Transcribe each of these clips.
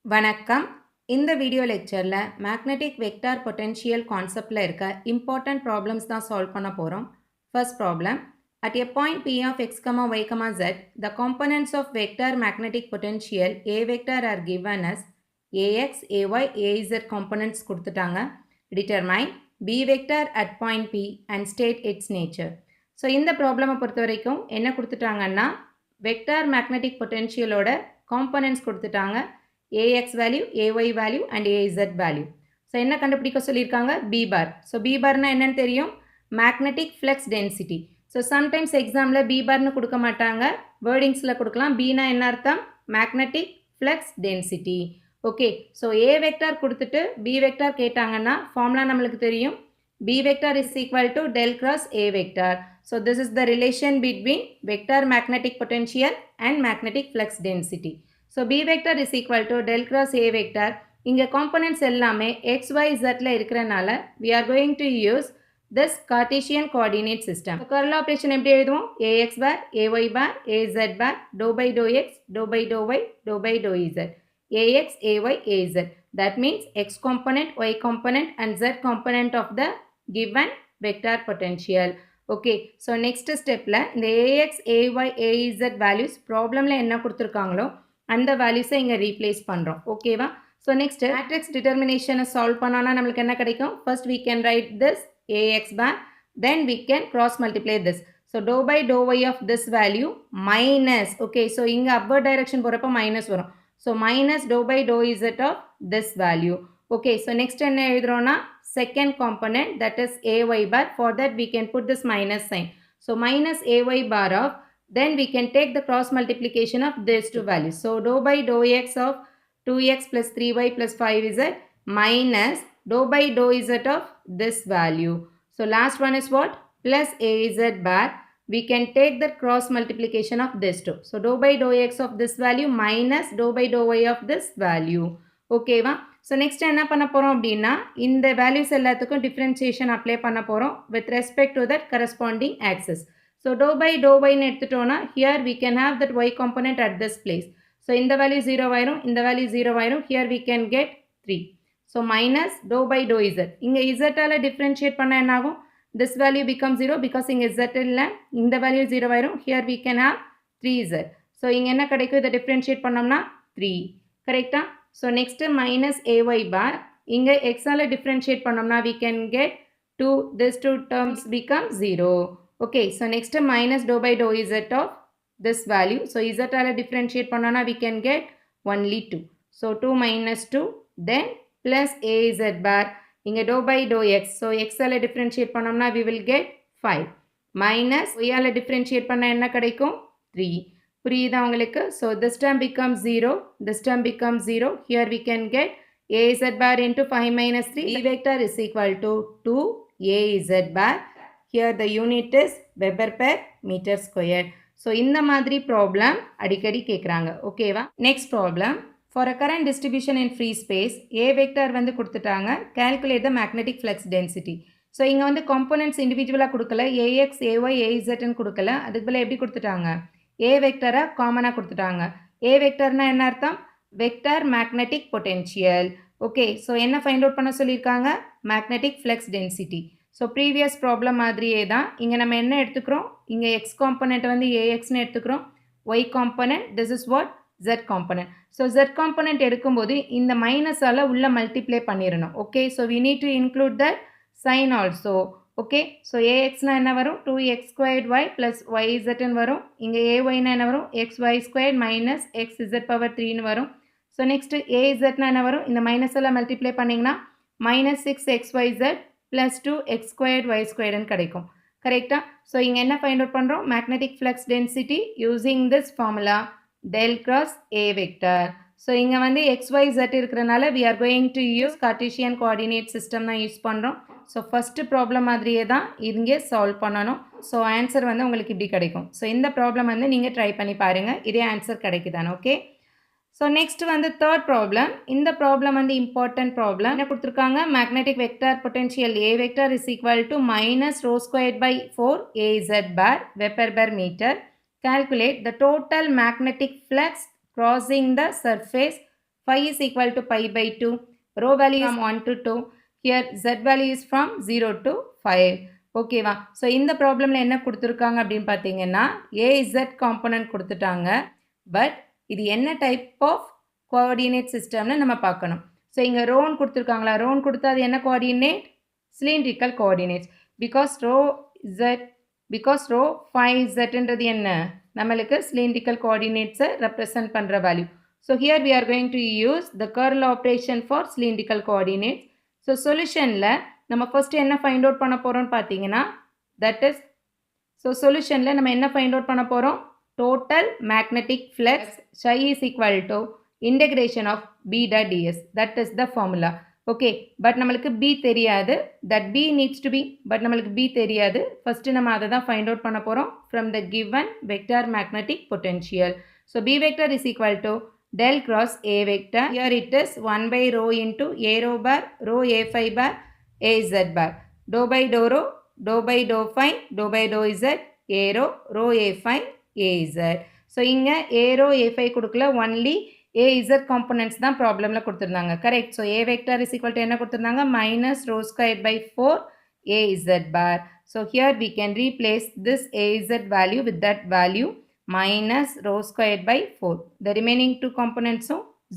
வணக்கம். இந்த video லெக்சர்ல magnetic vector potential கான்செப்ட்ல இருக்க இம்பார்ட்டன்ட் ப்ராப்ளம்ஸ் தான் சால்வ் பண்ண போறோம். First problem. At a point P of x, y, z, the components of vector magnetic potential A vector are given as AX, AY, AZ components கொடுத்துட்டாங்க. Determine B vector at point P and state its nature. So இந்த ப்ராப்ளமை பொறுத்த வரைக்கும் என்ன கொடுத்துட்டாங்கன்னா vector magnetic பொட்டன்ஷியலோட components கொடுத்துட்டாங்க. AX value, AY value and AZ value. So என்ன கண்டுபிடிக்க சொல்லியிருக்காங்க B bar. So B barனா என்னன்னு தெரியும், magnetic flux density. So sometimes எக்ஸாமில் B barனு கொடுக்க மாட்டாங்க, வேர்டிங்ஸில் கொடுக்கலாம். Bனா என்ன அர்த்தம், magnetic flux density. Okay, so A vector கொடுத்துட்டு B வெக்டார் கேட்டாங்கன்னா ஃபார்முலா நம்மளுக்கு தெரியும். B vector is equal to del cross A vector. So this is the relation between vector magnetic potential and magnetic flux density. So B vector is equal to del cross A vector. இங்க components எல்லாமே x, y, z ல இருக்கிறனால we are going to use this Cartesian coordinate system. So curl operation எப்படி எழுதுவோம், ax bar, ay bar, az bar, dou by dou x, dou by dou y, dou by dou z. ax, ay, az. That means x component, y component and z component of the given vector potential. Okay, so next stepல இந்த ax, ay, az values problemல என்ன கொடுத்திருக்காங்களோ அந்த values இங்க replace பண்றோம். ஓகேவா? So next matrix determination solve பண்ணோம்னா நமக்கு என்ன கிடைக்கும், first we can write this ax bar, then we can cross multiply this. So dou by dou y of this value minus, okay, so இங்க upward direction போறப்ப minus வரும். So minus dou by dou z of this value. Okay, so next என்ன எழுதுறோம்னா second component, that is ay bar. For that we can put this minus sign. So minus ay bar of, then we can take the cross multiplication of these two values. So dou by dou x of 2x plus 3y plus 5z minus dou by dou z of this value. So last one is what, plus az bar. We can take the cross multiplication of this two. So dou by dou x of this value minus dou by dou y of this value. Okay va? So next என்ன பண்ண போறோம் அப்படின்னா இந்த values எல்லாத்துக்கும் differentiation apply பண்ண போறோம் with respect to that corresponding axis. So dou by dou y ன்னு எடுத்துட்டோம்னா here we can have that y component at this place. So இந்த value 0 ஆயிரும், இந்த value 0 ஆயிரும். Here we can get 3. So minus dou by dou z. இங்க z ஆல differentiate பண்ணா என்ன ஆகும், this value becomes 0 because இங்க z இல்ல, இந்த value 0 ஆயிரும். Here we can have 3z. So இங்க என்ன கிடைக்கும், இதை differentiate பண்ணோம்னா 3. கரெக்டா? So next minus ay bar. இங்க x ஆல differentiate பண்ணோம்னா we can get 2. These two terms become 0. Okay, so next minus dou by dou z of this value. So z ஆல differentiate பண்ணோம்னா we can get only 2. So 2 minus 2, then plus az bar. இங்க dou by dou x. So x ஆல differentiate பண்ணோம்னா we will get 5. Minus y ஆல differentiate பண்ணா என்ன கிடைக்கும், 3. புரியுதா உங்களுக்கு? So this term becomes 0, this term becomes 0. Here we can get az bar into 5 minus 3. B vector is equal to 2 az bar. Here the unit is Weber per meter square. So இந்த மாதிரி problem அடிக்கடி கேட்குறாங்க. ஓகேவா? Next problem. For a current distribution in free space, A vector வந்து கொடுத்துட்டாங்க. Calculate the magnetic flux density. So இங்க வந்து components individual கொடுக்கல, AX, AY, AZ ன்னு கொடுக்கல. அதுக்கு பதிலா எப்படி கொடுத்துட்டாங்க, A வெக்டரை காமனாக கொடுத்துட்டாங்க. A வெக்டர்னா என்ன அர்த்தம், vector magnetic potential. Okay, so என்ன ஃபைண்ட் அவுட் பண்ண சொல்லியிருக்காங்க, magnetic flux density. So previous problem மாதிரியே தான் இங்கே நம்ம என்ன எடுத்துக்கிறோம், இங்கே எக்ஸ் காம்பனண்ட் வந்து ஏஎக்ஸ்னு எடுத்துக்கிறோம், Y component this is what Z component. So Z component எடுக்கும்போது இந்த மைனஸால் உள்ள மல்டிப்ளை பண்ணிடணும். Okay, so we need to include that sign also. Okay, so ஏஎக்ஸ்னா என்ன வரும், 2x squared y plus yz ன்னு வரும். இங்கே ayனா என்ன வரும், xy squared minus xz power 3ன்னு வரும். ஸோ நெக்ஸ்ட் azனா என்ன வரும், இந்த மைனஸ் எல்லாம் மல்டிப்ளை பண்ணிங்கன்னா minus 6xyz plus 2x squared y squaredன்னு கிடைக்கும். கரெக்டா? ஸோ இங்கே என்ன ஃபைண்ட் அவுட் பண்ணுறோம், magnetic flux density using this formula del cross A vector. So இங்கே வந்து xyz இருக்கிறனால we are going to use Cartesian coordinate system தான் யூஸ் பண்ணுறோம். ஸோ ஃபஸ்ட்டு ப்ராப்ளம் மாதிரியே தான் இங்கே சால்வ் பண்ணணும். ஸோ ஆன்சர் வந்து உங்களுக்கு இப்படி கிடைக்கும். ஸோ இந்த ப்ராப்ளம் வந்து நீங்கள் ட்ரை பண்ணி பாருங்கள், இதே ஆன்சர் கிடைக்குதானே. ஓகே, ஸோ நெக்ஸ்ட் வந்து தேர்ட் ப்ராப்ளம். இந்த ப்ராப்ளம் வந்து இம்பார்ட்டன்ட் ப்ராப்ளம். என்ன கொடுத்துருக்காங்க, magnetic vector potential A vector is equal to minus rho squared by 4 AZ bar weber per metre. Calculate the total magnetic flux crossing the surface phi is equal to pi by 2. Rho value is from 1 to 2. Here z value is from 0 to 5. ஓகேவா? So இந்த ப்ராப்ளமில் என்ன கொடுத்துருக்காங்க அப்படின்னு பார்த்தீங்கன்னா AZ component கொடுத்துட்டாங்க. But இது என்ன type of coordinate சிஸ்டம்னு நம்ம பார்க்கணும். ஸோ இங்கே ரோன் கொடுத்துருக்காங்களா? ரோன் கொடுத்தா அது என்ன coordinate? Cylindrical coordinates. Because rho 5zன்றது என்ன? நம்மளுக்கு சிலிண்ட்ரிக்கல் கோஆர்டினேட்ஸை ரெப்ரசன்ட் பண்ணுற value. So here we are going to use the curl operation for cylindrical coordinates. So சொல்யூஷனில் நம்ம ஃபஸ்ட்டு என்ன ஃபைண்ட் அவுட் பண்ண போகிறோம்னு பார்த்தீங்கன்னா சொல்யூஷனில் நம்ம என்ன ஃபைண்ட் அவுட் பண்ண போகிறோம்? Total magnetic flux chi is equal to integration of b dot ds. That is the formula. Okay, but நம்மளுக்கு b தெரியாது. that b needs to be, but நம்மளுக்கு b தெரியாது. ஃபஸ்ட்டு நம்ம அதை தான் ஃபைண்ட் அவுட் பண்ண போகிறோம் from the given vector magnetic potential. So b vector is equal to del cross a vector. Here it is 1 by rho into a rho bar, rho a phi bar, a z bar. Dou by dou rho, dou by dou phi, dou by dou z, a rho, rho a phi, a z. So இங்கே a rho a phi கொடுக்கல, only a z components தான் ப்ராப்ளமில் கொடுத்துருந்தாங்க. Correct. So a vector is equal to என்ன கொடுத்துருந்தாங்க? minus rho squared by 4 a z bar. So here we can replace this a z value with that value minus rho squared by 4. The remaining two components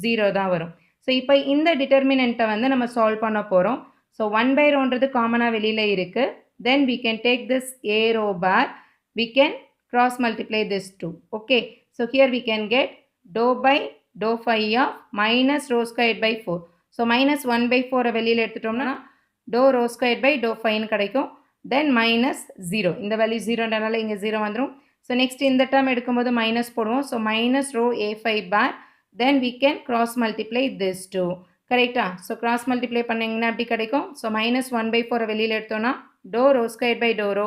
0 தான் வரும். So இப்போ இந்த டிட்டர்மினண்ட்டை வந்து நம்ம solve பண்ண போகிறோம். ஸோ 1 by ரோன்றது காமனாக வெளியில் இருக்குது. Then we can take this a rho bar. We can cross multiply this 2. Okay. So here we can get dou by dou phi of minus rho squared by 4. So minus 1 by 4 வெளியில் எடுத்துட்டோம்னா dou rho squared by dou phi கிடைக்கும். Then minus 0. இந்த value 0ன்றனால இங்கே 0 வந்துடும். So next இந்த term எடுக்கும்போது minus போடுவோம். So minus rho A phi bar. Then we can cross multiply this 2. கரெக்டா? ஸோ கிராஸ் மல்டிப்ளை பண்ணிங்கன்னா அப்படி கிடைக்கும். ஸோ minus 1 by 4 வெளியில் எடுத்தோன்னா dou rho squared by dou rho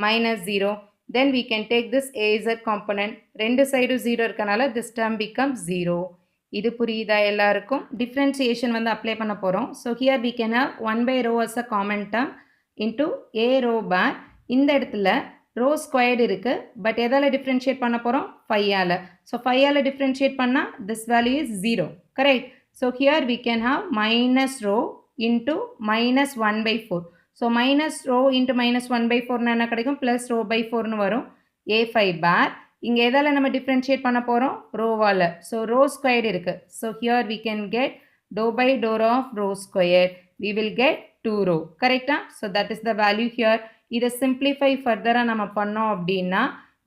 minus 0. Then we can take this az component. ரெண்டு சைடும் 0 இருக்கனால this term becomes 0. இது புரியுதா எல்லாருக்கும்? டிஃப்ரென்சியேஷன் வந்து அப்ளை பண்ண போகிறோம். So here we can have 1 by rho as a common term into a rho bar. இந்த இடத்துல ரோ ஸ்கொயர்டு இருக்குது. பட் எதால் டிஃப்ரென்ஷியேட் பண்ண போகிறோம்? ஃபையால். ஸோ ஃபையால் டிஃப்ரென்ஷியேட் பண்ணால் this value is 0. Correct. So here we can have minus rho into minus 1 by 4. So minus rho into minus 1 by 4 என்ன கிடைக்கும்? ப்ளஸ் ரோ பை 4னு வரும். a5 பார். இங்கே எதால் நம்ம டிஃப்ரென்ஷியேட் பண்ண போகிறோம்? ரோவால். ஸோ ரோ ஸ்கொயர்டு இருக்குது. So here we can get do by do rho of rho square. We will get 2 rho. கரெக்டா? So that is the value here. இதை சிம்பிளிஃபை ஃபர்தராக நம்ம பண்ணோம் அப்படின்னா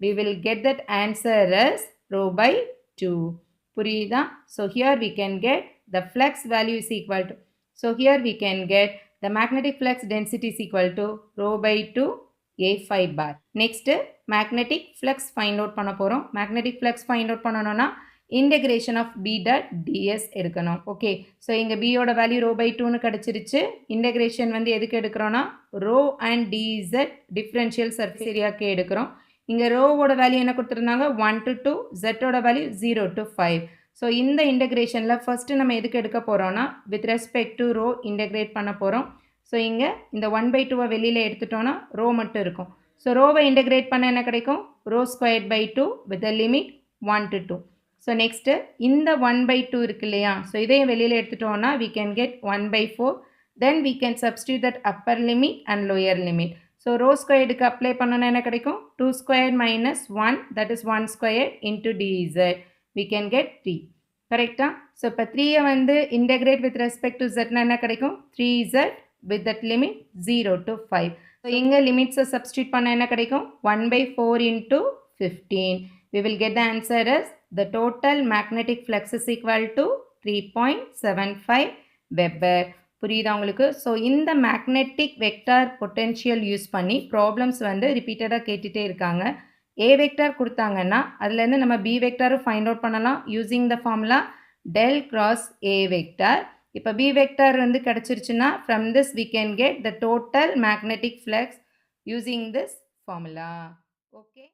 we will get that answer as rho by 2. புரியுதா? So here we can get the flux value is equal to, so here we can get the magnetic flux density is equal to rho by 2 a5 bar. Next magnetic flux find out பண்ண போகிறோம். magnetic flux find out பண்ணணும்னா integration of b dot ds எடுக்கணும். Okay. So இங்கே பியோட value row by 2னு கிடச்சிருச்சு. Integration வந்து எதுக்கு எடுக்கிறோன்னா rho and d z differential surface ஏரியாவுக்கு எடுக்கிறோம். இங்கே ரோவோட வேல்யூ என்ன கொடுத்துருந்தாங்க? 1 to 2. ஜெட்டோட வேல்யூ 0 to 5. ஸோ இந்த இன்டெகிரேஷனில் ஃபஸ்ட்டு நம்ம எதுக்கு எடுக்க போகிறோன்னா with respect to rho integrate பண்ண போகிறோம். ஸோ இங்கே இந்த 1 by 2 வெளியில் எடுத்துட்டோன்னா ரோ மட்டும் இருக்கும். ஸோ ரோவை இன்டெகிரேட் பண்ண என்ன கிடைக்கும்? Rho squared by 2 with the limit 1 to 2. So next இந்த 1 by 2 இருக்கு இல்லையா? ஸோ இதையும் வெளியில் எடுத்துட்டோன்னா we can get 1 by 4. Then we can substitute that upper limit and lower limit. So rho ஸ்கொயர்டுக்கு அப்ளை பண்ணோன்னா என்ன கிடைக்கும்? 2 squared minus 1, that is 1 squared into dz. We can get 3. கரெக்டா? ஸோ இப்போ 3யை வந்து இன்டெகிரேட் வித் ரெஸ்பெக்ட் டு zனா என்ன கிடைக்கும்? 3z with that limit 0 to 5. So இங்கே லிமிட்ஸை சப்ஸ்டியூட் பண்ண என்ன கிடைக்கும்? 1 by 4 into 15. We will get the answer as the total magnetic flux is equal to 3.75 Weber. புரியுதா உங்களுக்கு? ஸோ இந்த மேக்னெட்டிக் வெக்டார் பொட்டென்ஷியல் யூஸ் பண்ணி ப்ராப்ளம்ஸ் வந்து ரிப்பீட்டடாக கேட்டுகிட்டே இருக்காங்க. ஏ வெக்டார் கொடுத்தாங்கன்னா அதுலேருந்து நம்ம பி வெக்டாரும் ஃபைண்ட் அவுட் பண்ணலாம் using the formula del cross A vector. இப்போ பி வெக்டார் வந்து கிடச்சிருச்சுன்னா from this we can get the total magnetic flux using this formula. Okay.